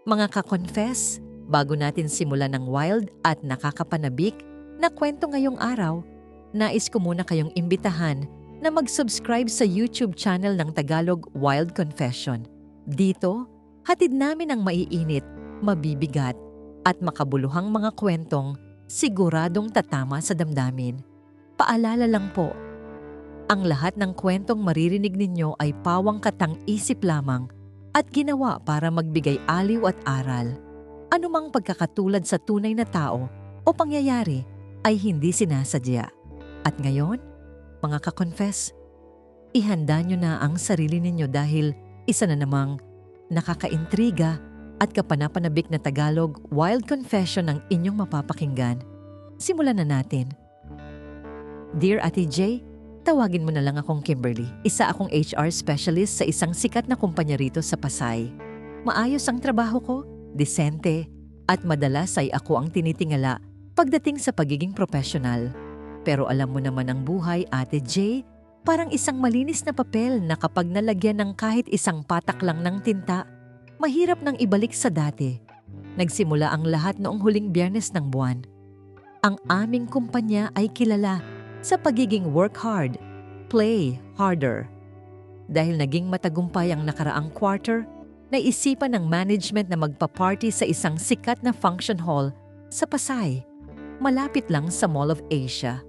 Mga ka-confess, bago natin simulan ng wild at nakakapanabik na kwento ngayong araw, nais ko muna kayong imbitahan na mag-subscribe sa YouTube channel ng Tagalog Wild Confession. Dito, hatid namin ang maiinit, mabibigat, at makabuluhang mga kwentong siguradong tatama sa damdamin. Paalala lang po, ang lahat ng kwentong maririnig ninyo ay pawang katang-isip lamang at ginawa para magbigay aliw at aral. Anumang pagkakatulad sa tunay na tao o pangyayari ay hindi sinasadya. At ngayon, mga ka-confess, ihanda nyo na ang sarili ninyo dahil isa na namang nakakaintriga at kapanapanabik na Tagalog Wild Confession ang inyong mapapakinggan. Simulan na natin. Dear Ate J, tawagin mo na lang akong Kimberly. Isa akong HR specialist sa isang sikat na kumpanya rito sa Pasay. Maayos ang trabaho ko, disente, at madalas ay ako ang tinitingala pagdating sa pagiging professional. Pero alam mo naman ang buhay, Ate J, parang isang malinis na papel na kapag nalagyan ng kahit isang patak lang ng tinta, mahirap nang ibalik sa dati. Nagsimula ang lahat noong huling Biyernes ng buwan. Ang aming kumpanya ay kilala sa pagiging work hard, play harder. Dahil naging matagumpay ang nakaraang quarter, naisipan ng management na magpa-party sa isang sikat na function hall sa Pasay, malapit lang sa Mall of Asia.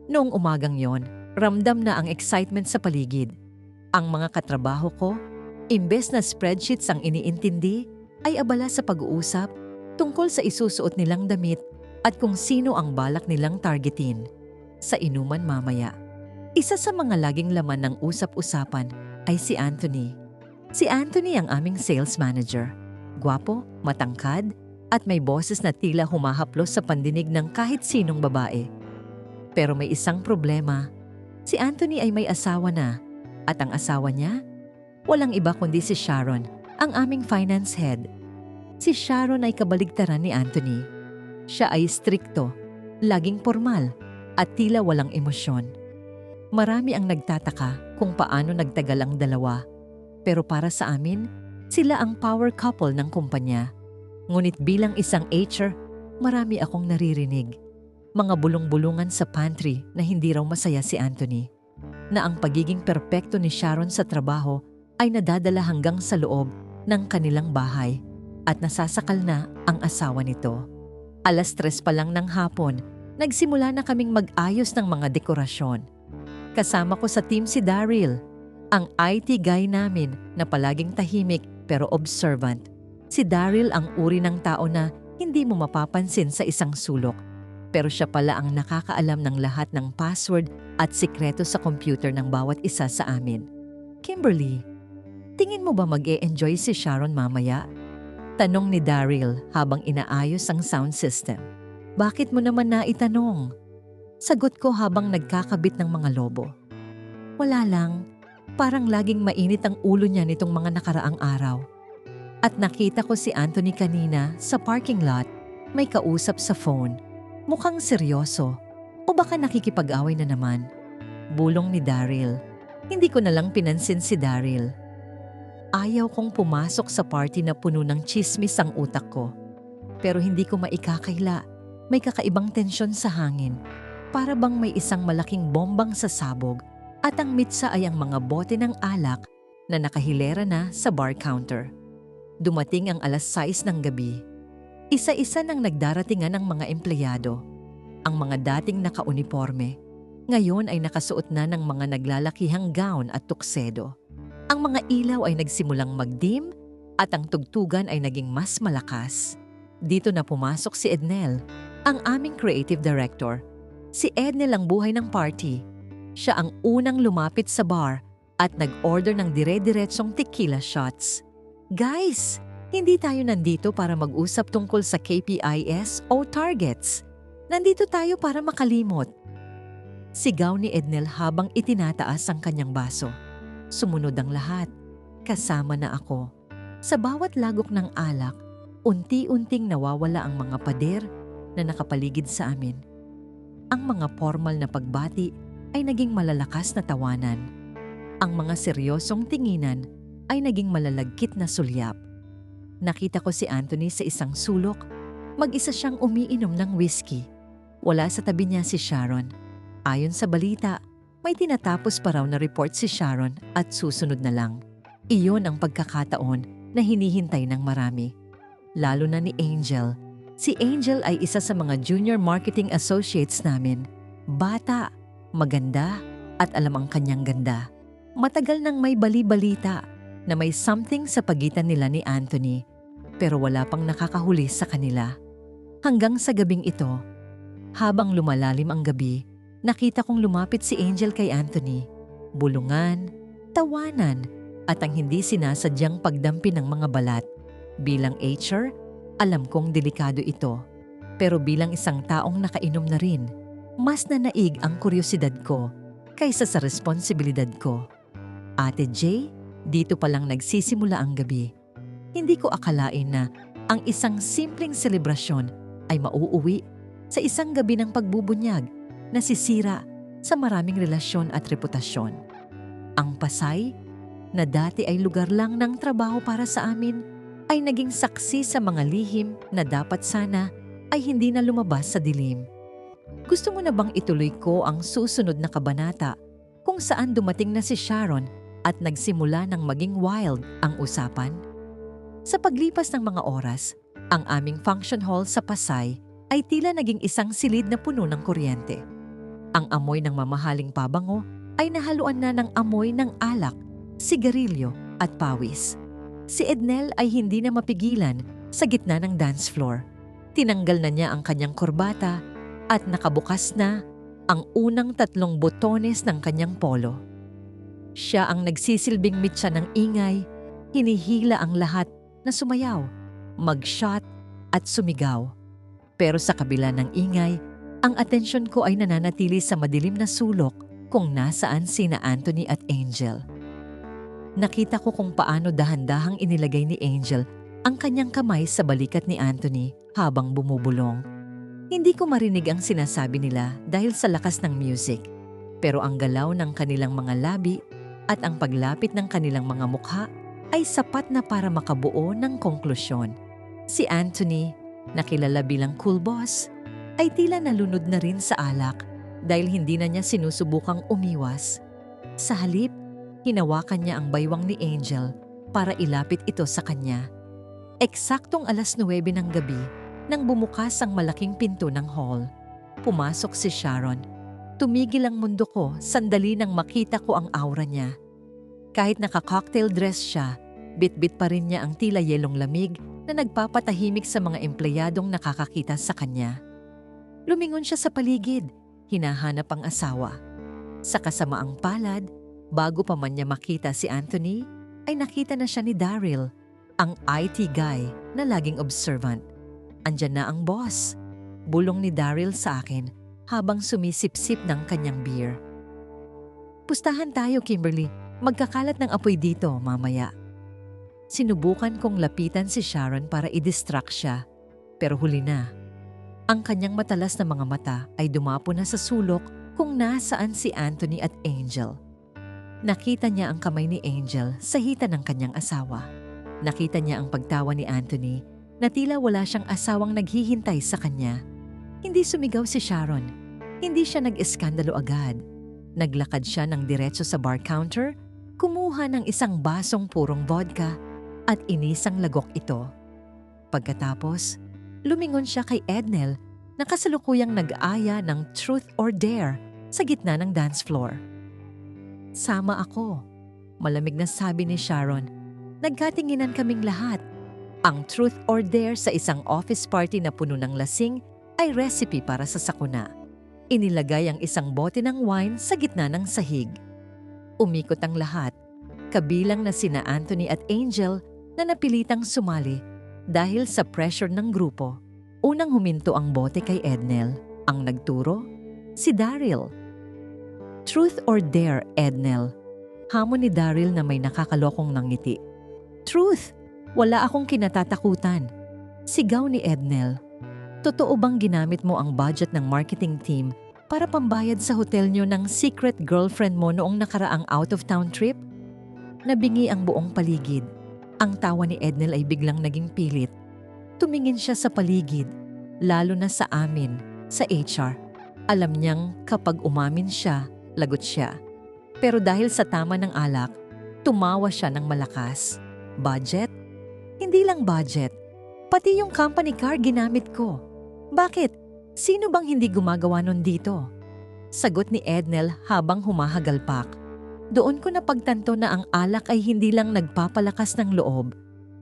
Noong umagang yon, ramdam na ang excitement sa paligid. Ang mga katrabaho ko, imbes na spreadsheets ang iniintindi, ay abala sa pag-uusap tungkol sa isusuot nilang damit at kung sino ang balak nilang targetin sa inuman mamaya. Isa sa mga laging laman ng usap-usapan ay si Anthony. Si Anthony ang aming sales manager. Gwapo, matangkad, at may boses na tila humahaplos sa pandinig ng kahit sinong babae. Pero may isang problema. Si Anthony ay may asawa na, at ang asawa niya, walang iba kundi si Sharon, ang aming finance head. Si Sharon ay kabaligtaran ni Anthony. Siya ay strikto, laging formal, at tila walang emosyon. Marami ang nagtataka kung paano nagtagal ang dalawa. Pero para sa amin, sila ang power couple ng kumpanya. Ngunit bilang isang HR, marami akong naririnig. Mga bulong-bulungan sa pantry na hindi raw masaya si Anthony. Na ang pagiging perpekto ni Sharon sa trabaho ay nadadala hanggang sa loob ng kanilang bahay at nasasakal na ang asawa nito. 3:00 pa lang ng hapon, nagsimula na kaming mag-ayos ng mga dekorasyon. Kasama ko sa team si Daryl, ang IT guy namin na palaging tahimik pero observant. Si Daryl ang uri ng tao na hindi mo mapapansin sa isang sulok. Pero siya pala ang nakakaalam ng lahat ng password at sikreto sa computer ng bawat isa sa amin. Kimberly, tingin mo ba mag-e-enjoy si Sharon mamaya? Tanong ni Daryl habang inaayos ang sound system. Bakit mo naman naitanong? Sagot ko habang nagkakabit ng mga lobo. Wala lang, parang laging mainit ang ulo niya nitong mga nakaraang araw. At nakita ko si Anthony kanina sa parking lot, may kausap sa phone. Mukhang seryoso, o baka nakikipag-away na naman. Bulong ni Daryl. Hindi ko na lang pinansin si Daryl. Ayaw kong pumasok sa party na puno ng chismis ang utak ko. Pero hindi ko maikakaila. May kakaibang tensyon sa hangin. Para bang may isang malaking bombang sasabog at ang mitsa ay ang mga bote ng alak na nakahilera na sa bar counter. Dumating ang 6:00 ng gabi. Isa-isa nang nagdaratingan ang mga empleyado. Ang mga dating nakauniforme, ngayon ay nakasuot na ng mga naglalakihang gown at tuksedo. Ang mga ilaw ay nagsimulang magdim at ang tugtugan ay naging mas malakas. Dito na pumasok si Ednel, ang aming creative director. Si Ednel ang buhay ng party. Siya ang unang lumapit sa bar at nag-order ng dire-diretsong tequila shots. Guys, hindi tayo nandito para mag-usap tungkol sa KPIs o targets. Nandito tayo para makalimot. Sigaw ni Ednel habang itinataas ang kanyang baso. Sumunod ang lahat, kasama na ako. Sa bawat lagok ng alak, unti-unting nawawala ang mga pader na nakapaligid sa amin. Ang mga formal na pagbati ay naging malalakas na tawanan. Ang mga seryosong tinginan ay naging malalagkit na sulyap. Nakita ko si Anthony sa isang sulok. Mag-isa siyang umiinom ng whiskey. Wala sa tabi niya si Sharon. Ayon sa balita, may tinatapos pa raw na report si Sharon at susunod na lang. Iyon ang pagkakataon na hinihintay ng marami. Lalo na ni Angel. Si Angel ay isa sa mga junior marketing associates namin. Bata, maganda, at alam ang kanyang ganda. Matagal nang may bali-balita na may something sa pagitan nila ni Anthony, pero wala pang nakakahuli sa kanila. Hanggang sa gabing ito, habang lumalalim ang gabi, nakita kong lumapit si Angel kay Anthony. Bulungan, tawanan, at ang hindi sinasadyang pagdampi ng mga balat. Bilang HR, alam kong delikado ito. Pero bilang isang taong nakainom na rin, mas nanaig ang kuryosidad ko kaysa sa responsibilidad ko. Ate Jay, dito palang nagsisimula ang gabi. Hindi ko akalain na ang isang simpleng selebrasyon ay mauuwi sa isang gabi ng pagbubunyag na sisira sa maraming relasyon at reputasyon. Ang Pasay, na dati ay lugar lang ng trabaho para sa amin, ay naging saksi sa mga lihim na dapat sana ay hindi na lumabas sa dilim. Gusto mo na bang ituloy ko ang susunod na kabanata kung saan dumating na si Sharon at nagsimula ng maging wild ang usapan? Sa paglipas ng mga oras, ang aming function hall sa Pasay ay tila naging isang silid na puno ng kuryente. Ang amoy ng mamahaling pabango ay nahaluan na ng amoy ng alak, sigarilyo at pawis. Si Ednel ay hindi na mapigilan sa gitna ng dance floor. Tinanggal na niya ang kanyang kurbata at nakabukas na ang unang 3 botones ng kanyang polo. Siya ang nagsisilbing mitsa ng ingay, hinihila ang lahat na sumayaw, mag-shot at sumigaw. Pero sa kabila ng ingay, ang atensyon ko ay nananatili sa madilim na sulok kung nasaan sina Anthony at Angel. Nakita ko kung paano dahan-dahang inilagay ni Angel ang kanyang kamay sa balikat ni Anthony habang bumubulong. Hindi ko marinig ang sinasabi nila dahil sa lakas ng music, pero ang galaw ng kanilang mga labi at ang paglapit ng kanilang mga mukha ay sapat na para makabuo ng konklusyon. Si Anthony, na kilala bilang cool boss, ay tila nalunod na rin sa alak dahil hindi na niya sinusubukang umiwas. Sa halip, hinawakan niya ang baywang ni Angel para ilapit ito sa kanya. Eksaktong 9:00 ng gabi nang bumukas ang malaking pinto ng hall. Pumasok si Sharon. Tumigil ang mundo ko sandali nang makita ko ang aura niya. Kahit naka-cocktail dress siya, bit-bit pa rin niya ang tila yelong lamig na nagpapatahimik sa mga empleyadong nakakakita sa kanya. Lumingon siya sa paligid, hinahanap ang asawa. Sa kasamaang palad, bago pa man niya makita si Anthony, ay nakita na siya ni Daryl, ang IT guy na laging observant. Andyan na ang boss, bulong ni Daryl sa akin habang sumisip-sip ng kanyang beer. Pustahan tayo, Kimberly. Magkakalat ng apoy dito mamaya. Sinubukan kong lapitan si Sharon para i-distract siya, pero huli na. Ang kanyang matalas na mga mata ay dumapo na sa sulok kung nasaan si Anthony at Angel. Nakita niya ang kamay ni Angel sa hita ng kanyang asawa. Nakita niya ang pagtawa ni Anthony na tila wala siyang asawang naghihintay sa kanya. Hindi sumigaw si Sharon. Hindi siya nag-eskandalo agad. Naglakad siya ng diretso sa bar counter, kumuha ng isang basong purong vodka at inisang lagok ito. Pagkatapos, lumingon siya kay Ednel na kasalukuyang nag-aya ng truth or dare sa gitna ng dance floor. Sama ako, malamig na sabi ni Sharon. Nagkatinginan kaming lahat. Ang truth or dare sa isang office party na puno ng lasing ay recipe para sa sakuna. Inilagay ang isang bote ng wine sa gitna ng sahig. Umikot ang lahat, kabilang na sina Anthony at Angel na napilitang sumali dahil sa pressure ng grupo. Unang huminto ang bote kay Ednel. Ang nagturo, si Daryl. Truth or dare, Ednel? Hamon ni Daryl na may nakakalokong nangiti. Truth! Wala akong kinatatakutan. Sigaw ni Ednel. Totoo bang ginamit mo ang budget ng marketing team para pambayad sa hotel nyo ng secret girlfriend mo noong nakaraang out-of-town trip? Nabingi ang buong paligid. Ang tawa ni Ednel ay biglang naging pilit. Tumingin siya sa paligid, lalo na sa amin, sa HR. Alam niyang kapag umamin siya, lagot siya. Pero dahil sa tama ng alak, tumawa siya ng malakas. Budget? Hindi lang budget. Pati yung company car ginamit ko. Bakit? Sino bang hindi gumagawa nun dito? Sagot ni Ednel habang humahagalpak. Doon ko napagtanto na ang alak ay hindi lang nagpapalakas ng loob.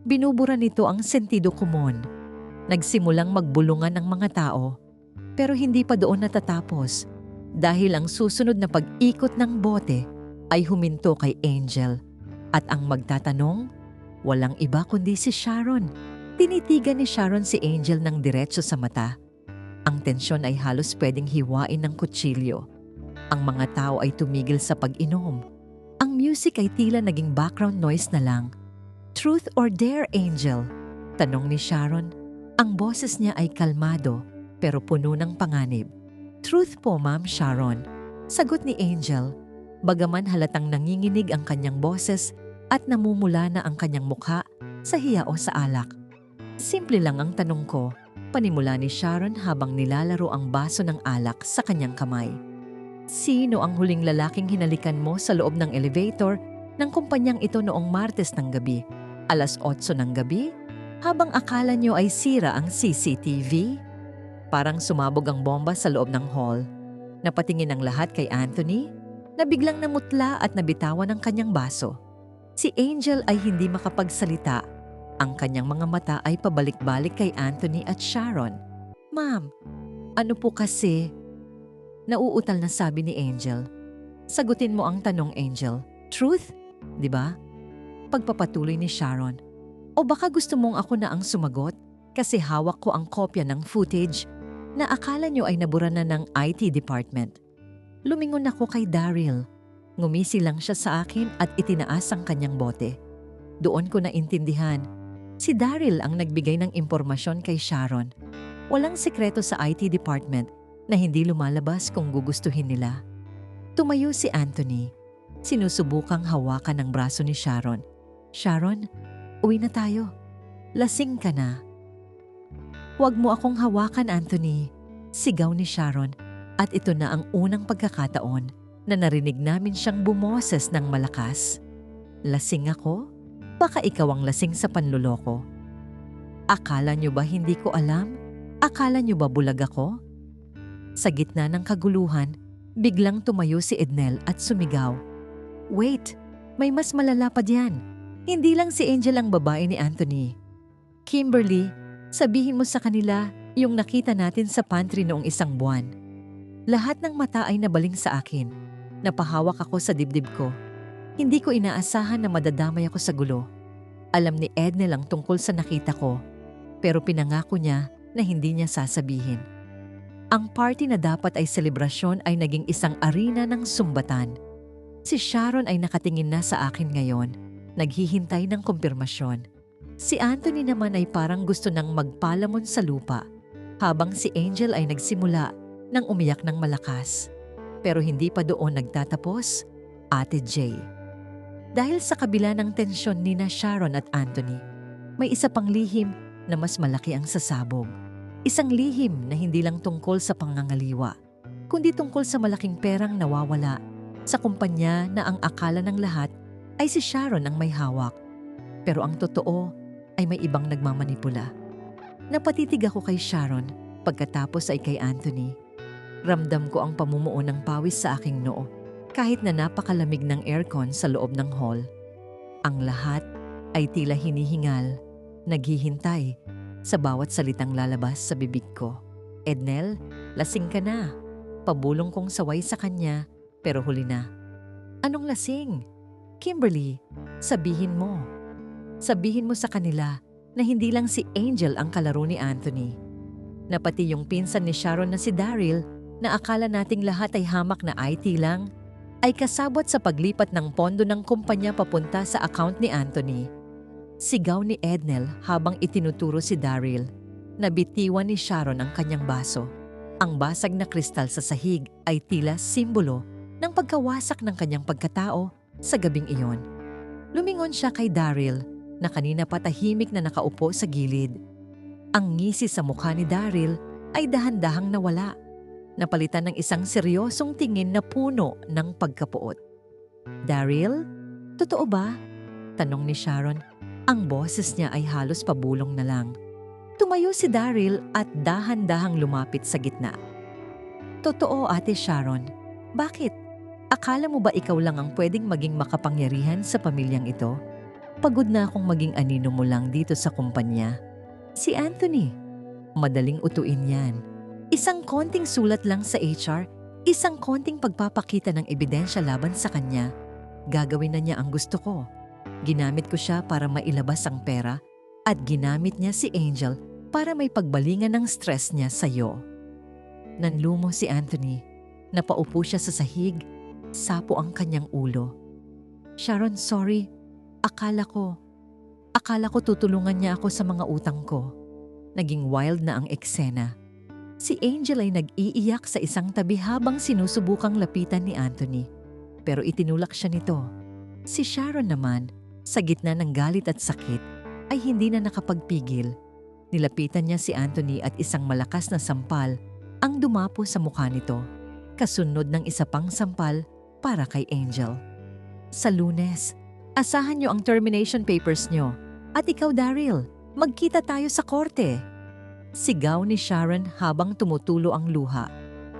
Binubura nito ang sentido komon. Nagsimulang magbulungan ng mga tao. Pero hindi pa doon natatapos. Dahil ang susunod na pag-ikot ng bote ay huminto kay Angel. At ang magtatanong, walang iba kundi si Sharon. Tinitigan ni Sharon si Angel ng diretso sa mata. Ang tensyon ay halos pwedeng hiwain ng kutsilyo. Ang mga tao ay tumigil sa pag-inom. Ang music ay tila naging background noise na lang. Truth or dare, Angel? Tanong ni Sharon. Ang boses niya ay kalmado pero puno ng panganib. Truth po, Ma'am Sharon. Sagot ni Angel. Bagaman halatang nanginginig ang kanyang boses at namumula na ang kanyang mukha sa hiya o sa alak. Simple lang ang tanong ko, panimula ni Sharon habang nilalaro ang baso ng alak sa kanyang kamay. Sino ang huling lalaking hinalikan mo sa loob ng elevator ng kumpanyang ito noong Martes ng gabi? Alas 8 ng gabi? Habang akala nyo ay sira ang CCTV? Parang sumabog ang bomba sa loob ng hall. Napatingin ang lahat kay Anthony na biglang namutla at nabitawan ang kanyang baso. Si Angel ay hindi makapagsalita. Ang kanyang mga mata ay pabalik-balik kay Anthony at Sharon. Ma'am, ano po kasi? Nauutal na sabi ni Angel. Sagutin mo ang tanong, Angel. Truth? Di ba? Pagpapatuloy ni Sharon. O baka gusto mong ako na ang sumagot? Kasi hawak ko ang kopya ng footage na akala nyo ay nabura na ng IT department. Lumingon ako kay Daryl. Ngumisi lang siya sa akin at itinaas ang kanyang bote. Doon ko naintindihan. Si Daryl ang nagbigay ng impormasyon kay Sharon. Walang sikreto sa IT department na hindi lumalabas kung gugustuhin nila. Tumayo si Anthony. Sinusubukang hawakan ang braso ni Sharon. Sharon, uwi na tayo. Lasing ka na. Huwag mo akong hawakan, Anthony. Sigaw ni Sharon. At ito na ang unang pagkakataon na narinig namin siyang bumoses ng malakas. Lasing ako? Baka ikaw ang lasing sa panluloko. Akala niyo ba hindi ko alam? Akala niyo ba bulag ako? Sa gitna ng kaguluhan, biglang tumayo si Ednel at sumigaw. Wait, may mas malala pa diyan. Hindi lang si Angel ang babae ni Anthony. Kimberly, sabihin mo sa kanila yung nakita natin sa pantry noong isang buwan. Lahat ng mata ay nabaling sa akin. Napahawak ako sa dibdib ko. Hindi ko inaasahan na madadamay ako sa gulo. Alam ni Ednel ang tungkol sa nakita ko, pero pinangako niya na hindi niya sasabihin. Ang party na dapat ay selebrasyon ay naging isang arena ng sumbatan. Si Sharon ay nakatingin na sa akin ngayon, naghihintay ng kumpirmasyon. Si Anthony naman ay parang gusto nang magpalamon sa lupa, habang si Angel ay nagsimula nang umiyak ng malakas. Pero hindi pa doon nagtatapos, Ate Jay. Dahil sa kabila ng tensyon ni na Sharon at Anthony, may isa pang lihim na mas malaki ang sasabog. Isang lihim na hindi lang tungkol sa pangangaliwa, kundi tungkol sa malaking perang nawawala sa kumpanya na ang akala ng lahat ay si Sharon ang may hawak. Pero ang totoo ay may ibang nagmamanipula. Napatitig ako kay Sharon, pagkatapos ay kay Anthony. Ramdam ko ang pamumuo ng pawis sa aking noo, kahit na napakalamig ng aircon sa loob ng hall. Ang lahat ay tila hinihingal, naghihintay sa bawat salitang lalabas sa bibig ko. Ednel, lasing ka na. Pabulong kong saway sa kanya, pero huli na. Anong lasing? Kimberly, sabihin mo. Sabihin mo sa kanila na hindi lang si Angel ang kalaro ni Anthony. Na pati yung pinsan ni Sharon na si Daryl, na akala nating lahat ay hamak na IT lang, ay kasabot sa paglipat ng pondo ng kumpanya papunta sa account ni Anthony. Sigaw ni Ednel habang itinuturo si Daryl. Nabitiwan ni Sharon ang kanyang baso. Ang basag na kristal sa sahig ay tila simbolo ng pagkawasak ng kanyang pagkatao sa gabing iyon. Lumingon siya kay Daryl na kanina pa tahimik na nakaupo sa gilid. Ang ngisi sa mukha ni Daryl ay dahan-dahang nawala, napalitan ng isang seryosong tingin na puno ng pagkapuot. "Daryl, totoo ba?" tanong ni Sharon. Ang boses niya ay halos pabulong na lang. Tumayo si Daryl at dahan-dahang lumapit sa gitna. "Totoo, Ate Sharon. Bakit? Akala mo ba ikaw lang ang pwedeng maging makapangyarihan sa pamilyang ito? Pagod na akong maging anino mo lang dito sa kumpanya." "Si Anthony. Madaling utuin yan. Isang konting sulat lang sa HR, isang konting pagpapakita ng ebidensya laban sa kanya. Gagawin na niya ang gusto ko. Ginamit ko siya para mailabas ang pera at ginamit niya si Angel para may pagbalingan ng stress niya sa'yo." Nanlumo si Anthony. Napaupo siya sa sahig. Sapo ang kanyang ulo. "Sharon, sorry. Akala ko tutulungan niya ako sa mga utang ko." Naging wild na ang eksena. Si Angel ay nag-iiyak sa isang tabi habang sinusubukang lapitan ni Anthony. Pero itinulak siya nito. Si Sharon naman, sa gitna ng galit at sakit, ay hindi na nakapagpigil. Nilapitan niya si Anthony at isang malakas na sampal ang dumapo sa mukha nito. Kasunod ng isa pang sampal para kay Angel. "Sa Lunes, asahan niyo ang termination papers niyo. At ikaw, Daryl, magkita tayo sa korte." Sigaw ni Sharon habang tumutulo ang luha.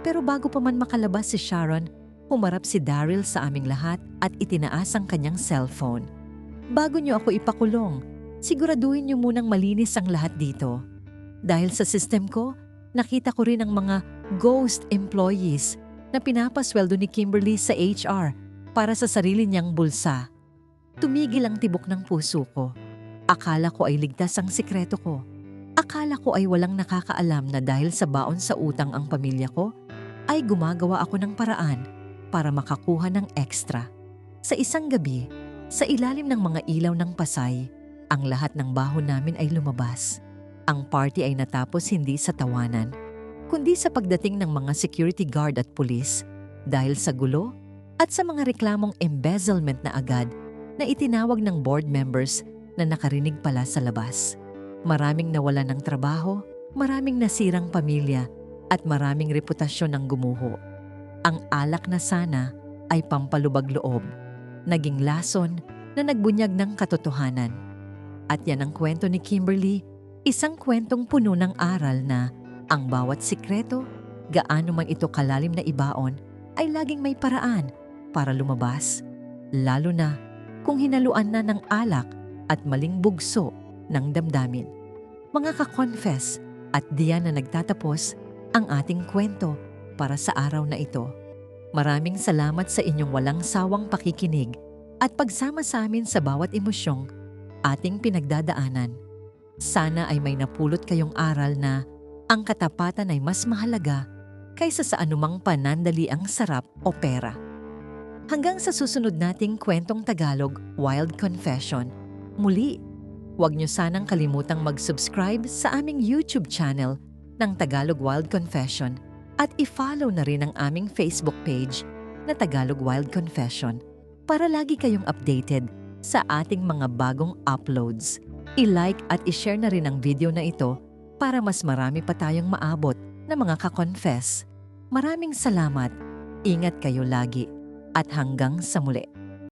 Pero bago pa man makalabas si Sharon, humarap si Daryl sa aming lahat at itinaas ang kanyang cellphone. "Bago niyo ako ipakulong, siguraduhin niyo munang malinis ang lahat dito. Dahil sa system ko, nakita ko rin ang mga ghost employees na pinapasweldo ni Kimberly sa HR para sa sarili niyang bulsa." Tumigil ang tibok ng puso ko. Akala ko ay ligtas ang sikreto ko. Akala ko ay walang nakakaalam na dahil sa baon sa utang ang pamilya ko, ay gumagawa ako ng paraan para makakuha ng extra. Sa isang gabi, sa ilalim ng mga ilaw ng Pasay, ang lahat ng baho namin ay lumabas. Ang party ay natapos hindi sa tawanan, kundi sa pagdating ng mga security guard at pulis dahil sa gulo at sa mga reklamong embezzlement na agad na itinawag ng board members na nakarinig pala sa labas. Maraming nawalan ng trabaho, maraming nasirang pamilya, at maraming reputasyon ang gumuho. Ang alak na sana ay pampalubag loob, naging lason na nagbunyag ng katotohanan. At yan ang kwento ni Kimberly, isang kwentong puno ng aral na ang bawat sikreto, gaano man ito kalalim na ibaon, ay laging may paraan para lumabas, lalo na kung hinaluan na ng alak at maling bugso ng damdamin. Mga ka-confess, at diyan na nagtatapos ang ating kwento para sa araw na ito. Maraming salamat sa inyong walang sawang pakikinig at pagsama sa amin sa bawat emosyong ating pinagdadaanan. Sana ay may napulot kayong aral na ang katapatan ay mas mahalaga kaysa sa anumang panandaliang sarap o pera. Hanggang sa susunod nating kwentong Tagalog Wild Confession. Muli, huwag niyo sanang kalimutang mag-subscribe sa aming YouTube channel ng Tagalog Wild Confession at i-follow na rin ang aming Facebook page na Tagalog Wild Confession para lagi kayong updated sa ating mga bagong uploads. I-like at i-share na rin ang video na ito para mas marami pa tayong maabot na mga ka-confess. Maraming salamat, ingat kayo lagi at hanggang sa muli.